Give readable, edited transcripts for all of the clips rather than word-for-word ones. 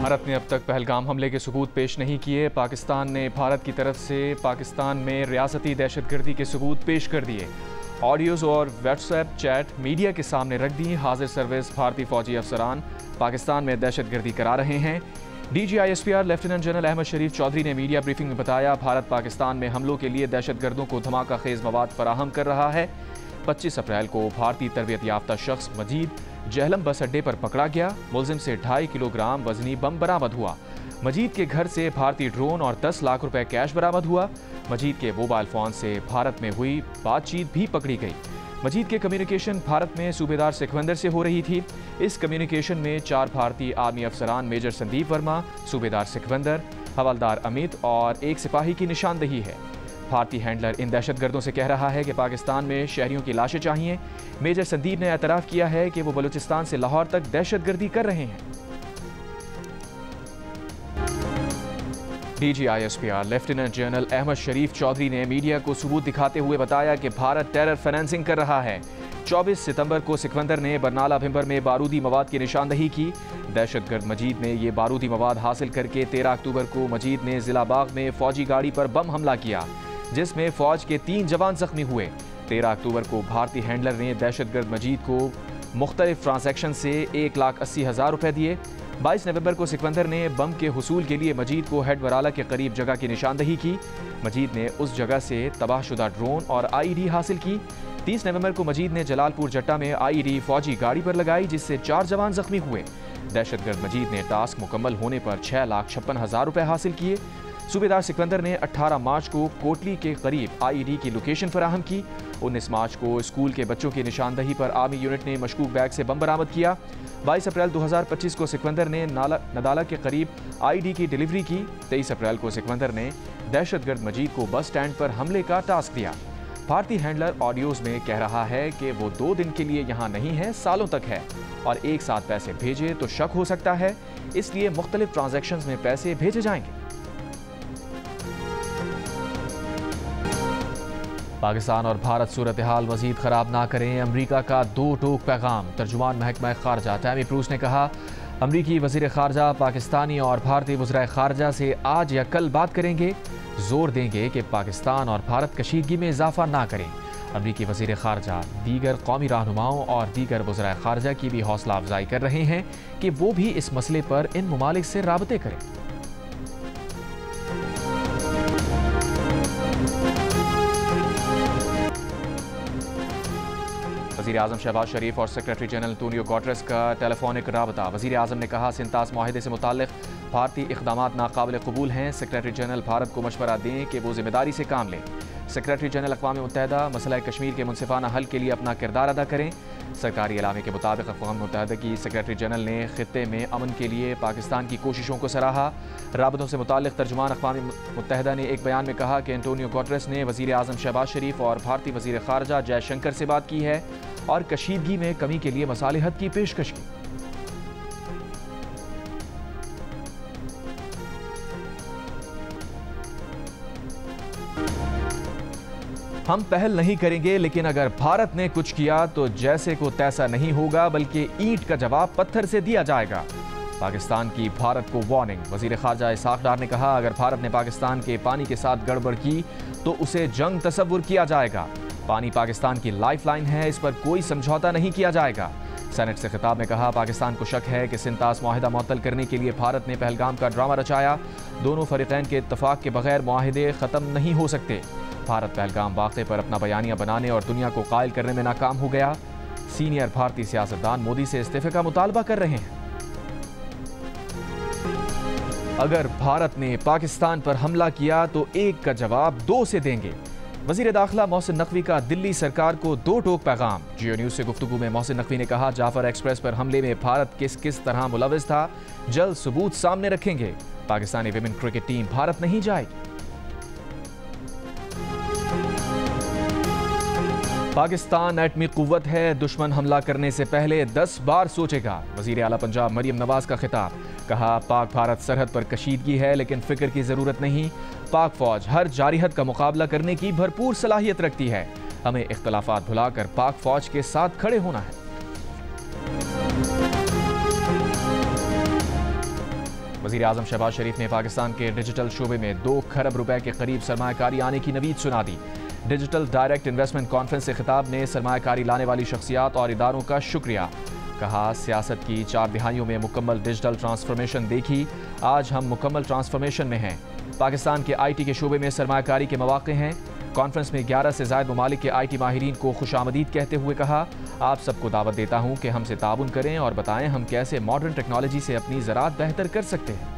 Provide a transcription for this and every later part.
भारत ने अब तक पहलगाम हमले के सबूत पेश नहीं किए। पाकिस्तान ने भारत की तरफ से पाकिस्तान में रियासती दहशतगर्दी के सबूत पेश कर दिए। ऑडियोज़ और व्हाट्सएप चैट मीडिया के सामने रख दी। हाजिर सर्विस भारतीय फौजी अफसरान पाकिस्तान में दहशतगर्दी करा रहे हैं। DGISPR लेफ्टिनेंट जनरल अहमद शरीफ चौधरी ने मीडिया ब्रीफिंग में बताया, भारत पाकिस्तान में हमलों के लिए दहशतगर्दों को धमाका खेज मवाद फराहम कर रहा है। 25 अप्रैल को भारतीय तरबियत याफ्ता शख्स मजीद जहलम बस अड्डे पर पकड़ा गया। मुलजिम से 2.5 किलोग्राम वजनी बम बरामद हुआ। मजीद के घर से भारतीय ड्रोन और 10 लाख रुपए कैश बरामद हुआ। मजीद के मोबाइल फ़ोन से भारत में हुई बातचीत भी पकड़ी गई। मजीद के कम्युनिकेशन भारत में सूबेदार सिकंदर से हो रही थी। इस कम्युनिकेशन में 4 भारतीय आर्मी अफसरान मेजर संदीप वर्मा, सूबेदार सिकंदर, हवलदार अमित और 1 सिपाही की निशानदही है। भारतीय हैंडलर इन दहशतगर्दों से कह रहा है कि पाकिस्तान में शहरियों की लाशें चाहिए। मेजर संदीप ने एतराफ़ किया है कि वो बलूचिस्तान से लाहौर तक दहशतगर्दी कर रहे हैं। DGISPR लेफ्टिनेंट जनरल अहमद शरीफ चौधरी ने मीडिया को सबूत दिखाते हुए बताया कि भारत टेरर फाइनेंसिंग कर रहा है। 24 सितंबर को सिकंदर ने बरनाला भिंबर में बारूदी मवाद की निशानदही की। दहशतगर्द मजीद ने ये बारूदी मवाद हासिल करके 13 अक्टूबर को मजीद ने जिला बाग में फौजी गाड़ी पर बम हमला किया, जिसमें फौज के 3 जवान जख्मी हुए। 13 अक्टूबर को भारतीय हैंडलर ने दहशतगर्द मजीद को मुख्तलिफ ट्रांजैक्शन से 1,80,000 रुपए दिए। 22 नवंबर को सिकंदर ने बम के हुसूल के लिए मजीद को हेड वराला के करीब जगह की निशानदही की। मजीद ने उस जगह से तबाहशुदा ड्रोन और IED हासिल की। 30 नवंबर को मजीद ने जलालपुर जट्टा में IED फौजी गाड़ी पर लगाई, जिससे 4 जवान जख्मी हुए। दहशतगर्द मजीद ने टास्क मुकम्मल होने पर 6,56,000 रुपए हासिल किए। सूबेदार सिकंदर ने 18 मार्च को कोटली के करीब IED की लोकेशन फराहम की। 19 मार्च को स्कूल के बच्चों की निशानदही पर आर्मी यूनिट ने मशकूक बैग से बम बरामद किया। 22 अप्रैल 2025 को सिकंदर ने नदाला के करीब IED की डिलीवरी की। 23 अप्रैल को सिकंदर ने दहशतगर्द मजीद को बस स्टैंड पर हमले का टास्क दिया। भारतीय हैंडलर ऑडियोज़ में कह रहा है कि वो 2 दिन के लिए यहाँ नहीं है, सालों तक है, और एक साथ पैसे भेजे तो शक हो सकता है, इसलिए मुख्तलिफ ट्रांजैक्शंस में पैसे भेजे जाएंगे। पाकिस्तान और भारत सूरत हाल मजीद ख़राब ना करें, अमरीका का 2 टोक पैगाम। तर्जुमान महकमा ख़ारजा टैमी प्रूस ने कहा, अमरीकी वज़ीर ख़ारजा पाकिस्तानी और भारतीय वज़ीर ख़ारजा से आज या कल बात करेंगे। जोर देंगे कि पाकिस्तान और भारत कशीदगी में इजाफा ना करें। अमरीकी वज़ीर ख़ारजा दीगर कौमी रहनुमाओं और दीगर वज़ीर ख़ारजा की भी हौसला अफजाई कर रहे हैं कि वो भी इस मसले पर इन ममालिक से राबते करें। वज़ीर आज़म शहबाज शरीफ और सेक्रेटरी जनरल एंटोनियो गुटेरेस का टेलीफोनिक राबता। वज़ीर आज़म ने कहा, सिंतास माहिदे से मुताल्लिक़ भारतीय इक़दामात नाकाबिल कबूल हैं। सेक्रेटरी जनरल भारत को मशवरा दें कि वो जिम्मेदारी से काम लें। सेक्रेटरी जनरल अक़वाम मुत्तहिदा मसला कश्मीर के मुनसिफाना हल के लिए अपना किरदार अदा करें। सरकारी एलामे के मुताबिक अक़वाम मुत्तहिदा की सेक्रेटरी जनरल ने ख़ित्ते में अमन के लिए पाकिस्तान की कोशिशों को सराहा। राबतों से मुताल्लिक़ तर्जुमान अक़वाम मुत्तहिदा ने एक बयान में कहा कि एंटोनियो गुटेरेस ने वज़ीर आज़म शहबाज शरीफ और भारतीय वज़ीर ख़ारजा जयशंकर से बात की है और कशीदगी में कमी के लिए मसालिहत की पेशकश की। हम पहल नहीं करेंगे, लेकिन अगर भारत ने कुछ किया तो जैसे को तैसा नहीं होगा, बल्कि ईंट का जवाब पत्थर से दिया जाएगा। पाकिस्तान की भारत को वार्निंग। वज़ीर ख़ारजा इसहाक़ डार ने कहा, अगर भारत ने पाकिस्तान के पानी के साथ गड़बड़ की तो उसे जंग तस्वुर किया जाएगा। पानी पाकिस्तान की लाइफलाइन है, इस पर कोई समझौता नहीं किया जाएगा। सेनेट से खिताब में कहा, पाकिस्तान को शक है कि सिंतास मुआहिदा मुअत्तल करने के लिए भारत ने पहलगाम का ड्रामा रचाया। दोनों फरीक़ैन के इत्तफ़ाक़ के बगैर मुआहिदे ख़त्म नहीं हो सकते। भारत पहलगाम वाक़े पर अपना बयानिया बनाने और दुनिया को कायल करने में नाकाम हो गया। सीनियर भारतीय सियासतदान मोदी से इस्तीफ़े का मुतालबा कर रहे हैं। अगर भारत ने पाकिस्तान पर हमला किया तो 1 का जवाब 2 से देंगे। वज़ीर दाखिला मोहसिन नकवी का दिल्ली सरकार को 2 टोक पैगाम। जियो न्यूज़ से गुफ्तगू में मोहसिन नकवी ने कहा, जाफर एक्सप्रेस पर हमले में भारत किस तरह मुलविस था, जल्द सबूत सामने रखेंगे। Pakistani women cricket team Bharat नहीं जाएगी। पाकिस्तान एटमी कुव्वत है, दुश्मन हमला करने से पहले 10 बार सोचेगा। वज़ीर आला पंजाब मरियम नवाज का खिताब। कहा, पाक भारत सरहद पर कशीदगी है, लेकिन फिक्र की ज़रूरत नहीं। पाक फौज हर जारिहत का मुकाबला करने की भरपूर सलाहियत रखती है। हमें इख्तलाफात भुलाकर पाक फौज के साथ खड़े होना है। वज़ीर आज़म शहबाज शरीफ ने पाकिस्तान के डिजिटल शोबे में 2 खरब रुपए के करीब सरमायाकारी आने की नवीद सुना दी। डिजिटल डायरेक्ट इन्वेस्टमेंट कॉन्फ्रेंस से खिताब में सरमायाकारी लाने वाली शख्सियात और इदारों का शुक्रिया। कहा, सियासत की 4 दिहाइयों में मुकम्मल डिजिटल ट्रांसफॉर्मेशन देखी, आज हम मुकम्मल ट्रांसफॉर्मेशन में हैं। पाकिस्तान के IT के शोबे में सरमायाकारी के मौक़े हैं। कॉन्फ्रेंस में 11 से ज़ायद ममालिक के IT माहिरीन को खुशामदीद कहते हुए कहा, आप सबको दावत देता हूँ कि हमसे ताउन करें और बताएं हम कैसे मॉडर्न टेक्नोलॉजी से अपनी ज़राअत बेहतर कर सकते हैं।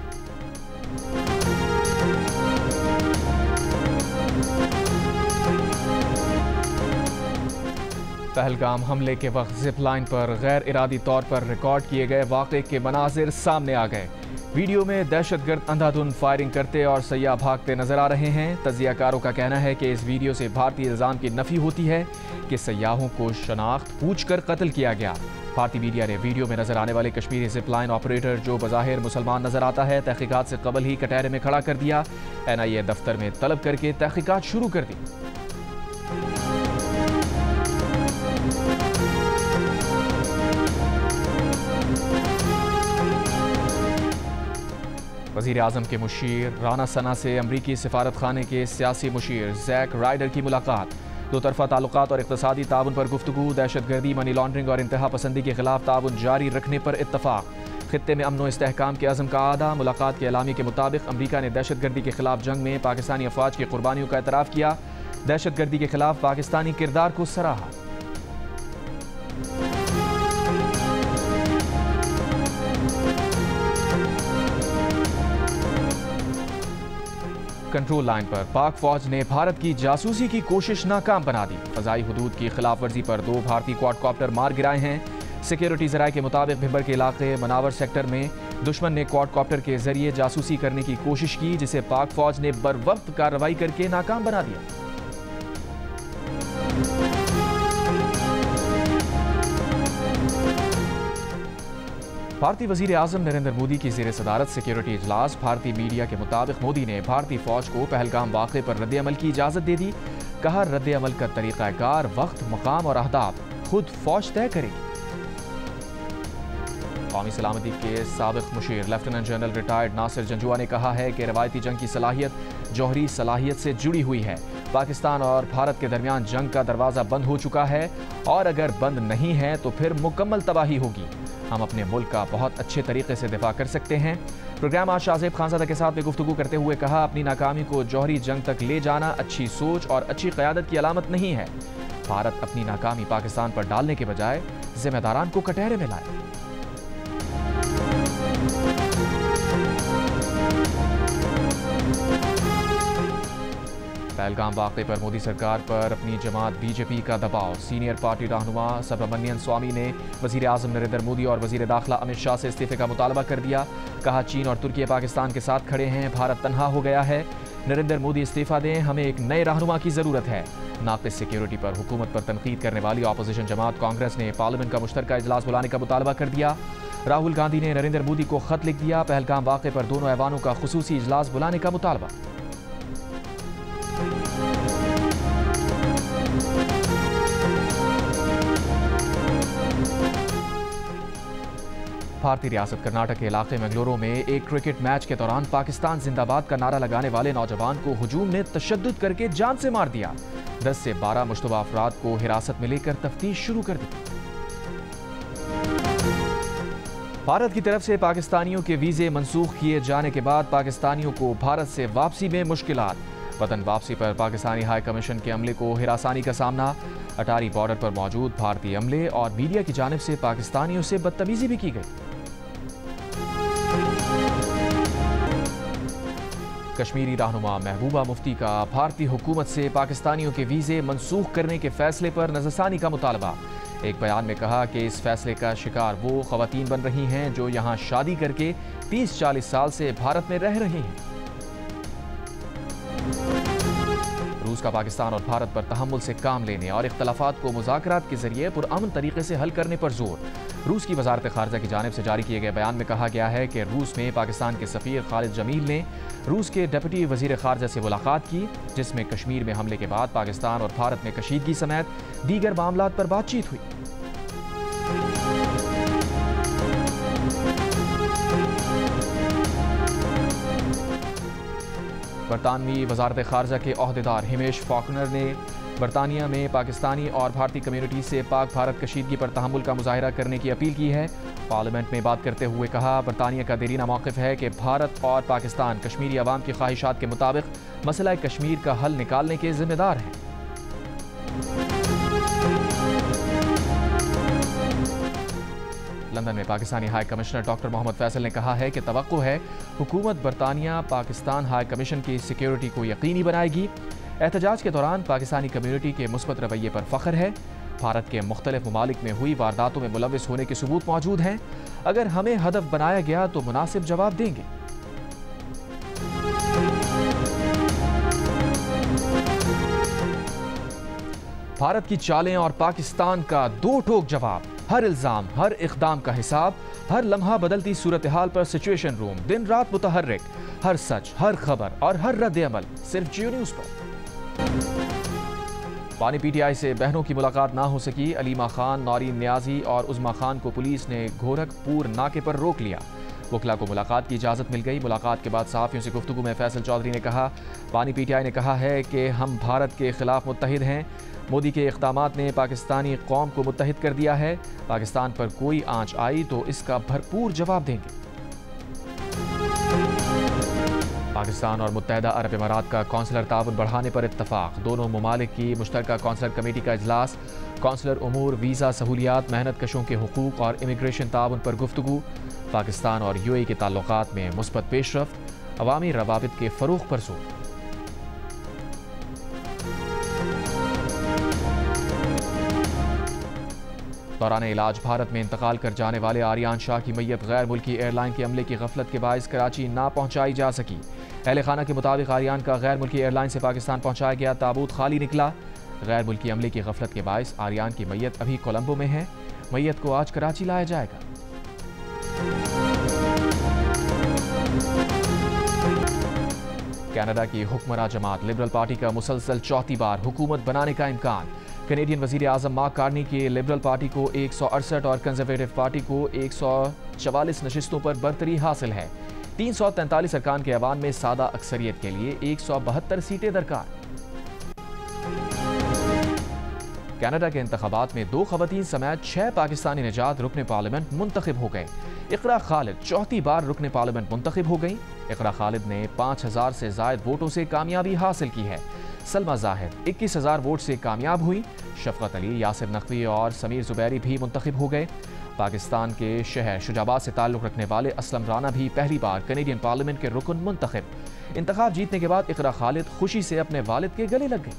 पहलगाम हमले के वक्त जिप लाइन पर गैर इरादी तौर पर रिकॉर्ड किए गए वाक़े के मनाजिर सामने आ गए। वीडियो में दहशतगर्द अंधाधुंध फायरिंग करते और सयाह भागते नजर आ रहे हैं। तजियाकारों का कहना है कि इस वीडियो से भारतीय इल्ज़ाम की नफी होती है कि सयाहों को शनाख्त पूछकर कत्ल किया गया। भारतीय मीडिया ने वीडियो में नजर आने वाले कश्मीरी जिप लाइन ऑपरेटर, जो बज़ाहिर मुसलमान नजर आता है, तहकीकात से कबल ही कटहरे में खड़ा कर दिया। NIA दफ्तर में तलब करके तहकीकात शुरू कर दी। वज़ीर आज़म के मुशीर राना सना से अमरीकी सिफारत खाने के सियासी मुशीर जैक राइडर की मुलाकात। 2 तरफ़ा ताल्लुकात और इक़्तिसादी ताउन पर गुफ्तगू। दहशतगर्दी, मनी लॉन्ड्रिंग और इंतहा पसंदी के खिलाफ ताउन जारी रखने पर इत्तफ़ाक़। खित्ते में अमन व इस्तेहकाम के अज़म का आदा। मुलाकात के एलामी के मुताबिक अमरीका ने दहशतगर्दी के खिलाफ जंग में पाकिस्तानी अफवाज की कुर्बानियों का एतराफ़ किया। दहशतगर्दी के खिलाफ पाकिस्तानी किरदार को सराहा। कंट्रोल लाइन पर पाक फौज ने भारत की जासूसी की कोशिश नाकाम बना दी। फ़ज़ाई हुदूद की खिलाफ वर्जी पर 2 भारतीय क्वाडकॉप्टर मार गिराए हैं। सिक्योरिटी ज़राए के मुताबिक भिंबर के इलाके मनावर सेक्टर में दुश्मन ने क्वाडकॉप्टर के जरिए जासूसी करने की कोशिश की, जिसे पाक फौज ने बरवक्त कार्रवाई करके नाकाम बना दिया। भारतीय वज़ीर आज़म नरेंद्र मोदी की ज़ेर सदारत सिक्योरिटी इजलास। भारतीय मीडिया के मुताबिक मोदी ने भारतीय फौज को पहलगाम वाक़े पर रद्द-ए-अमल की इजाज़त दे दी। कहा, रद्द-ए-अमल का तरीक़ाकार, वक्त, मकाम और अहदाफ खुद फौज तय करेगी। कौमी सलामती के साबिक़ मुशीर lieutenant general retired Nasir Janjua ने कहा है कि रवायती जंग की सलाहियत जौहरी सलाहियत से जुड़ी हुई है। पाकिस्तान और भारत के दरमियान जंग का दरवाज़ा बंद हो चुका है और अगर बंद नहीं है तो फिर मुकम्मल तबाही होगी। हम अपने मुल्क का बहुत अच्छे तरीके से दिफा कर सकते हैं। प्रोग्राम आज शाहज़ेब खानज़ादा के साथ में गुफ्तगू करते हुए कहा, अपनी नाकामी को जौहरी जंग तक ले जाना अच्छी सोच और अच्छी क़यादत की अलामत नहीं है। भारत अपनी नाकामी पाकिस्तान पर डालने के बजाय जिम्मेदारान को कटहरे में लाए। पहलगाम वाक़े पर मोदी सरकार पर अपनी जमात BJP का दबाव। सीनियर पार्टी रहनुमा सुब्रमण्यम स्वामी ने वज़ीर आज़म नरेंद्र मोदी और वज़ीर दाखिला अमित शाह से इस्तीफ़े का मुतालबा कर दिया। कहा, चीन और तुर्की पाकिस्तान के साथ खड़े हैं, भारत तन्हा हो गया है। नरेंद्र मोदी इस्तीफ़ा दें, हमें एक नए रहनुमा की ज़रूरत है। नाक़िस सिक्योरिटी पर हुकूमत पर तनकीद करने वाली अपोजिशन जमात कांग्रेस ने पार्लियामेंट का मुश्तरका इजलास बुलाने का मुतालबा कर दिया। राहुल गांधी ने नरेंद्र मोदी को खत लिख दिया। पहलगाम वाक़े पर दोनों ऐवानों का खुसूसी इजलास बुलाने का मुतालबा। भारतीय रियासत कर्नाटक के इलाके मंगलुरु में एक क्रिकेट मैच के दौरान पाकिस्तान जिंदाबाद का नारा लगाने वाले नौजवान को हुजूम ने तशद्दुद करके जान से मार दिया। 10 से 12 मुश्तबा अफराद को हिरासत में लेकर तफ्तीश शुरू कर दी। भारत की तरफ से पाकिस्तानियों के वीज़े मनसूख किए जाने के बाद पाकिस्तानियों को भारत से वापसी में मुश्किलात। वतन वापसी पर पाकिस्तानी हाई कमीशन के अमले को हिरासानी का सामना। अटारी बॉर्डर पर मौजूद भारतीय अमले और मीडिया की जानिब से पाकिस्तानियों से बदतमीजी भी की गई। कश्मीरी रहनुमा महबूबा मुफ्ती का भारतीय हुकूमत से पाकिस्तानियों के वीज़े मनसूख करने के फैसले पर नज़रसानी का मुतालबा। एक बयान में कहा कि इस फैसले का शिकार वो ख़वातीन बन रही हैं जो यहाँ शादी करके 30-40 साल से भारत में रह रही हैं। रूस का पाकिस्तान और भारत पर तहम्मुल से काम लेने और इख्तलाफात को मुज़ाकरात के जरिए पुरअमन तरीके से हल करने पर जोर। रूस की वजारत खारजा की जानिब से जारी किए गए बयान में कहा गया है कि रूस में पाकिस्तान के सफ़ीर खालिद जमील ने रूस के डिप्टी वज़ीर खारजा से मुलाकात की, जिसमें कश्मीर में हमले के बाद पाकिस्तान और भारत में कशीदगी समेत दीगर मामलात पर बातचीत हुई। बरतानवी वजारत खारजा के अहदेदार हिमेश फॉकनर ने बरतानिया में पाकिस्तानी और भारतीय कम्युनिटी से पाक भारत कशीदगी पर तहम्मुल का मुजाहिरा करने की अपील की है। पार्लियामेंट में बात करते हुए कहा, बरतानिया का देरीना मौक़िफ़ है कि भारत और पाकिस्तान कश्मीरी अवाम की ख्वाहिशात के मुताबिक मसला कश्मीर का हल निकालने के जिम्मेदार हैं। लंदन में Pakistani high commissioner doctor Mohammad Faisal ने कहा है कि तवक्को है हुकूमत बरतानिया पाकिस्तान हाई कमीशन की सिक्योरिटी को यकीनी बनाएगी। एहतजाज के दौरान पाकिस्तानी कम्युनिटी के मुस्बत रवैये पर फख्र है। भारत के मुख्तलिफ ममालिक में हुई वारदातों में मुलव्विस होने के सबूत मौजूद हैं। अगर हमें हदफ बनाया गया तो मुनासिब जवाब देंगे। भारत की चालें और पाकिस्तान का दो टोक जवाब। हर इल्जाम, हर इक़दाम का हिसाब, हर लम्हा बदलती सूरत हाल पर सिचुएशन रूम दिन रात मुतहर्रिक। हर सच, हर खबर और हर रद्द अमल सिर्फ जियो न्यूज़ पर। पानी पीटीआई से बहनों की मुलाकात ना हो सकी। अलीमा खान, नौरीन न्याजी और उज़मा खान को पुलिस ने गोरखपुर नाके पर रोक लिया। वकला को मुलाकात की इजाज़त मिल गई। मुलाकात के बाद सहाफ़ियों से गुफ्तगू में फैसल चौधरी ने कहा, पानी पीटीआई ने कहा है कि हम भारत के खिलाफ मुत्तहिद हैं। मोदी के इक़दामात ने पाकिस्तानी कौम को मुत्तहिद कर दिया है। पाकिस्तान पर कोई आंच आई तो इसका भरपूर जवाब देंगे। पाकिस्तान और मुत्तहदा अरब इमारात का कौंसलर ताउन बढ़ाने पर इत्तफाक। दोनों ममालिक की मुश्तरका कौंसलर कमेटी का इजलास। कौंसलर उमूर, वीज़ा सहूलियात, मेहनत कशों के हुकूक और इमिग्रेशन ताउन पर गुफ्तगू। पाकिस्तान और यूएई के ताल्लुकात में मुस्बत पेशरफ्त। अवामी रवाबित के फ़रोग़ पर जोर। दौरान इलाज भारत में इंतकाल कर जाने वाले आर्यान शाह की मैयत गैर मुल्की एयरलाइन के अमले की गफलत के बायस कराची ना पहुंचाई जा सकी। अहले खाना के मुताबिक आर्यान का गैर मुल्की एयरलाइन से पाकिस्तान पहुंचाया गया ताबूत खाली निकला। गैर मुल्की अमले की गफलत के बायस आर्यान की मैयत अभी कोलंबो में है। मैयत को आज कराची लाया जाएगा। कनाडा की हुक्मरां जमात लिबरल पार्टी का मुसलसल चौथी बार हुकूमत बनाने का इम्कान। कैनेडियन वजीर आजम मार्क कार्नी की लिबरल पार्टी को 168 और कंजर्वेटिव पार्टी को 144 नशिस्तों पर बरतरी हासिल है। 343 अरकान के ऐवान में सादा अक्सरियत के लिए 172 सीटें दरकार। कनाडा के इंतखाबात में 2 खवातीन समेत 6 पाकिस्तानी निजात रुकने पार्लियामेंट मुंतखब हो गए। इकरा खालिद चौथी बार रुकने पार्लियामेंट मुंतखब हो गई। इकरा खालिद ने 5000 से जायद वोटों से कामयाबी हासिल की है। सलमा जाहिद 21,000 वोट से कामयाब हुई। शफकत अली, यासिर नकवी और समीर जुबैरी भी मुंतखब हो गए। पाकिस्तान के शहर शुजाबाद से ताल्लुक़ रखने वाले असलम राना भी पहली बार कैनेडियन पार्लियामेंट के रुकन मुंतखब। इंतखाब जीतने के बाद इकरा खालिद खुशी से अपने वालिद के गले लग गई।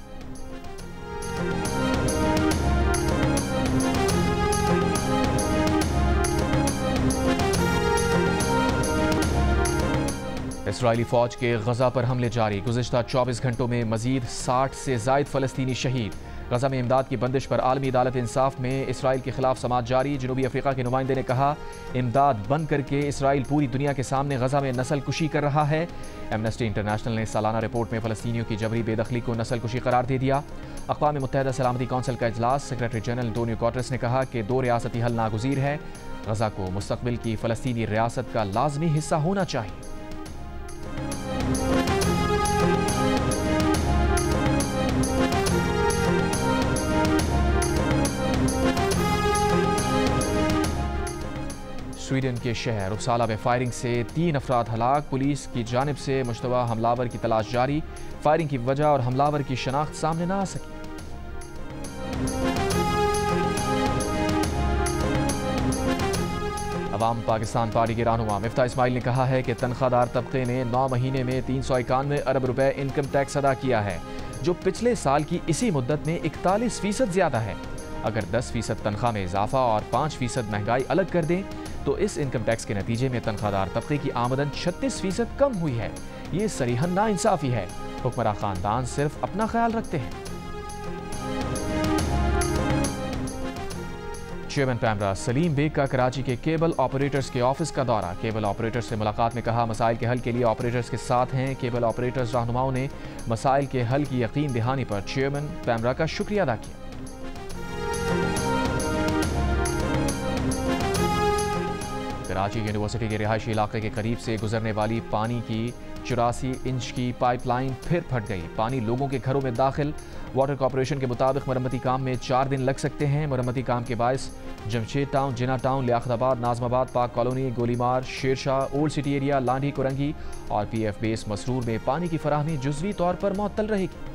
इसराइली फौज के गजा पर हमले जारी। गुज़िश्ता 24 घंटों में मजीद 60 से जायद फ़लस्तीनी शहीद। गजा में इमदाद की बंदिश पर आलमी अदालत इंसाफ में इसराइल के खिलाफ समाअत जारी। जनूबी अफ्रीका के नुमाइंदे ने कहा, इमदाद बंद करके इसराइल पूरी दुनिया के सामने गजा में नस्ल कुशी कर रहा है। एमनेस्टी इंटरनेशनल ने सालाना रिपोर्ट में फ़लस्तीनियों की जबरी बेदखली को नस्ल कुशी करार दे दिया। अक़वाम मुत्तहिदा सलामती कौंसिल का इजलास। सेक्रेटरी जनरल एंटोनियो गुटेरेस ने कहा कि 2 रियासती हल नागुज़ीर है। गजा को मुस्तक़बिल की फ़लस्तीनी रियासत का लाजमी हिस्सा होना चाहिए। स्वीडन के शहर उपसाला में फायरिंग से 3 अफराद हलाक। पुलिस की जानिब से मुश्तबा हमलावर की तलाश जारी। फायरिंग की वजह और हमलावर की शनाख्त सामने न आ सकी। अवाम पाकिस्तान पार्टी के रहनुमा मिफ्ता इस्माइल ने कहा है कि तनख्वाहदार तबके ने 9 महीने में 391 अरब रुपए इनकम टैक्स अदा किया है, जो पिछले साल की इसी मुद्दत में 41% ज्यादा है। अगर 10% तनख्वाह में इजाफा और 5% महंगाई अलग कर दें तो इस इनकम टैक्स के नतीजे में तनख्वाहदार तबके की आमदन 36% कम हुई है। ये सरीहन नाइंसाफी है। हुक्मरान खानदान सिर्फ अपना ख्याल रखते हैं। चेयरमैन पैमरा सलीम बेग का कराची के केबल ऑपरेटर्स के ऑफिस का दौरा। केबल ऑपरेटर्स से मुलाकात में कहा, मसाइल के हल के लिए ऑपरेटर्स के साथ हैं। केबल ऑपरेटर्स रहनुमाओं ने मसाइल के हल की यकीन दहानी पर चेयरमैन पैमरा का शुक्रिया अदा किया। कराची यूनिवर्सिटी के रिहायशी इलाके के करीब से गुजरने वाली पानी की 84 इंच की पाइपलाइन फिर फट गई। पानी लोगों के घरों में दाखिल। वाटर कॉरपोरेशन के मुताबिक मरम्मती काम में 4 दिन लग सकते हैं। मरम्मती काम के बायस Jamshed town, Jinnah town, Liaquatabad, Nazimabad, Pak colony, Golimar, Shershah, old city area, Landhi, Korangi और PF बेस मसरूर में पानी की फराहमी जुज़वी तौर पर मुअत्तल रहेगी।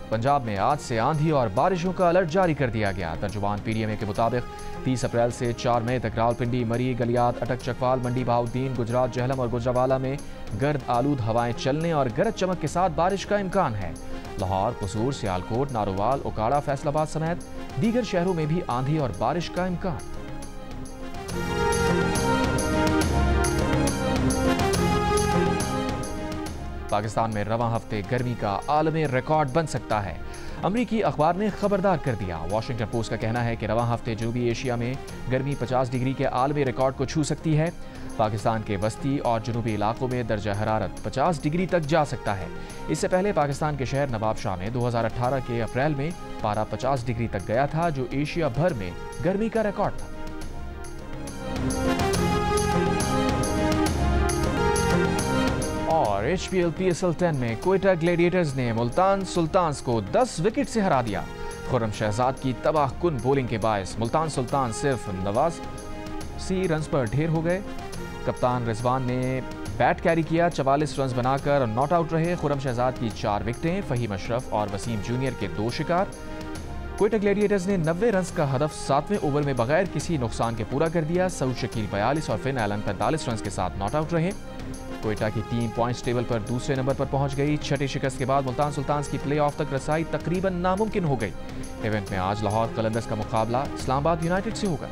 पंजाब में आज से आंधी और बारिशों का अलर्ट जारी कर दिया गया। तर्जुमान PDMA के मुताबिक 30 अप्रैल से 4 मई तक रावलपिंडी, मरी, गलियात, अटक, चकवाल, मंडी बहाउद्दीन, गुजरात, जहलम और गुजरावाला में गर्द आलूद हवाएं चलने और गरज चमक के साथ बारिश का इम्कान है। लाहौर, कसूर, सियालकोट, नारोवाल, ओकाड़ा, फैसलाबाद समेत दीगर शहरों में भी आंधी और बारिश का इम्कान। पाकिस्तान में रवां हफ्ते गर्मी का आलमी रिकॉर्ड बन सकता है। अमरीकी अखबार ने खबरदार कर दिया। वाशिंगटन पोस्ट का कहना है कि रवां हफ्ते जनूबी एशिया में गर्मी 50 डिग्री के आलमी रिकॉर्ड को छू सकती है। पाकिस्तान के वस्ती और जनूबी इलाकों में दर्जा हरारत 50 डिग्री तक जा सकता है। इससे पहले पाकिस्तान के शहर नवाबशाह में 2018 के अप्रैल में पारा 50 डिग्री तक गया था, जो एशिया भर में गर्मी का रिकॉर्ड था। और HPL PSL 10 में क्वेटा ग्लैडिएटर्स ने मुल्तान सुल्तान्स को 10 विकेट से हरा दिया। खुर्रम शहजाद की तबाहकुन बॉलिंग के बायस मुल्तान सुल्तान सिर्फ 89 रन पर ढेर हो गए। कप्तान रिजवान ने बैट कैरी किया, 44 रन बनाकर नॉट आउट रहे। खुर्रम शहजाद की 4 विकेटें, फहीम अशरफ और वसीम जूनियर के 2 शिकार। क्वेटा ग्लैडिएटर्स ने 90 रन का हदफ 7वें ओवर में बगैर किसी नुकसान के पूरा कर दिया। सऊद शकील 42 और फिन एलन 45 रन के साथ नॉट आउट रहे। क्वेटा की टीम पॉइंट्स टेबल पर दूसरे नंबर पर पहुंच गई। छठी शिकस्त के बाद मुल्तान सुल्तान्स की प्लेऑफ तक रसाई तकरीबन नामुमकिन हो गई। इवेंट में आज लाहौर कलंदर्स का मुकाबला इस्लामाबाद यूनाइटेड से होगा।